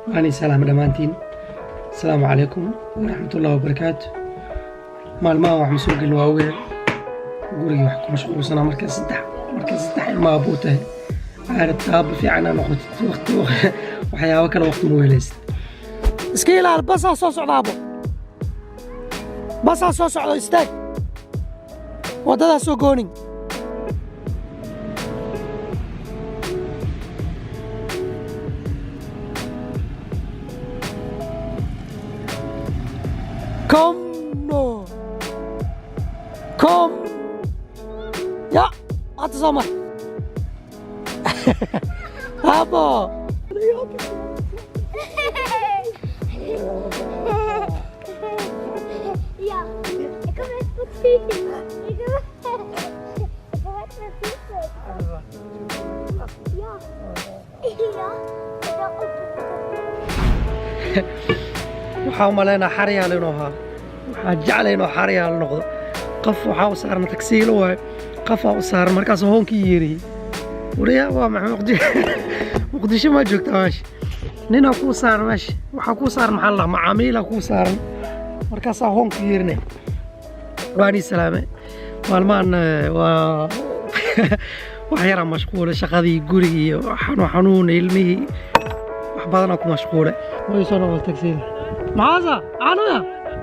وأنا سلام دمانتين. السلام عليكم ورحمة الله وبركاته. مالما وحنا سوق الواويل قولي وحكم مشغول سنة مركز سدح ما أبوته عارف تاب في عنا نقطة وقت وحياة وكل وقت مويلست اسكيلا بصا صوص عضابو بصا صوص عضو استاك ودادا سوقوني كم يا أتصامر أبا Ja, ik kan het goed fietsen. Ik kan het met fietsen. Ja. waxaa umaleynaa xaryaal inuu ahaa waxaa jeclay inuu xaryaal noqdo qof waxaa u saaran tagsiilo waay qofaa u saaran markaas hoonkii yeeriyey wariyaa waa maxay muqdisho ma joogtaa meesha ninaa kuu saaran meesha waxaa kuu saaran maxaa la macaamiilaa kuu saaran markaasaa hoonkii yeerinay waanii salaame maalmahan waa wax yaraa mashquule shaqadii gurigii iyo xanuun ilmihii wax badanaa ku mashquule way soo noqday tagsiida معاذة عنويا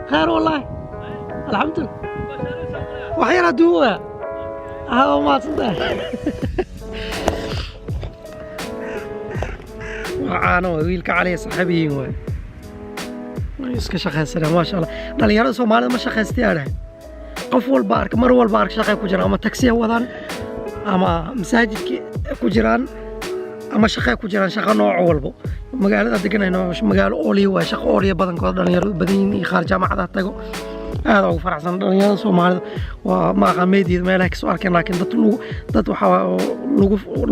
خير والله الحمد لله وحيرة دوها هذا ما تصدق وعانوا ويلك عليه صاحبين ويسك شخصنا ما شاء الله دليل سومالي ما شخصتي أنا قف والبارك مر والبارك شقي كجران أما تاكسي وضان أما مساجد كجران أما شقي كجران شقة نوع والبو magaalada deganayno magaalo ooliyo waa shaqo ooliyo badankood dhalinyaro badan yihiin qaar jaamacadaha tago aad ugu faraxsan dhalinyarada Soomaalida waa ma aqaameedii meelaha ka soo arkeen laakiin dad waxa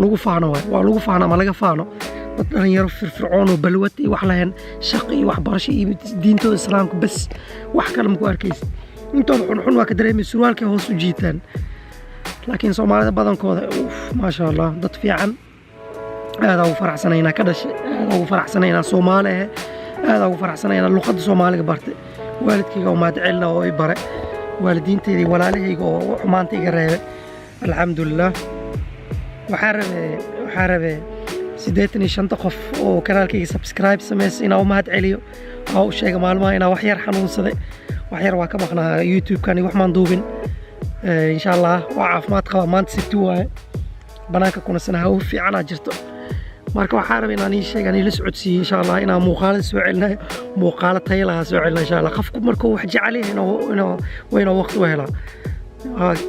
lagu faano waa lagu faano ma laga faano dad dhalinyaro firfircoon oo balwad iyo wax lahayn shaqo iyo waxbarasho iyo diintooda islaamka bas wax kale ma ku arkaysid intooda xun waa ka dareemay surwaalka hoos u jiitaan laakiin Soomaalida badankooda ma sha Allah dad fiican هذا هو فرح سنينا كدش هذا هو فرح سنينا صومالي هذا هو فرح سنينا اللغة الصومالية برت والدك يقوم ما تعلنا ويبرع والدين تري ولا له يقو حمان تجرب الحمد لله وحارب سيدتني شنطة قف وكان كي سبسكرايب سمس إنا وما تعليو أو شيء معلومة إنا وحير حنون صدق وحير واكبقنا يوتيوب كان يوحمان دوبن إن شاء الله وعاف ما تخاف ما تسيتوها بناك كنا سنة في عنا جرتو marka waxaan rabaa inaan sheegan ila socodsiyo insha Allah inaan muuqaal soo celinayo muuqaal tayo laha soo celinayo insha Allah qofku markuu wax jecel yahay inuu waqti u helo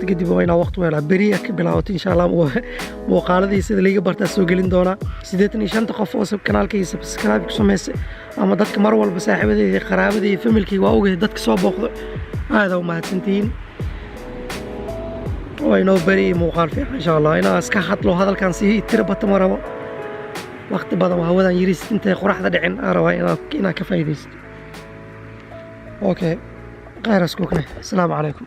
kadib inuu waqti u helo bariya ka bilaawato insha Allah muuqaaladii sida liiga barta soo gelin doona 85 qof oo kanaalkayga subscribe ku sameysay ama dadka mar walba saaxiibadeyda qaraabadeyda familkii waa ogahay dadka soo booqdo aad u mahadsantiin وينو بري مقال في إن شاء الله أنا أسكحت له هذا كان سي تربط مرة وقت بعد ما هو ذا يريس أنت قرح ذا دعين أروى إنا كفايديس أوكي غير أسكوكنا السلام عليكم.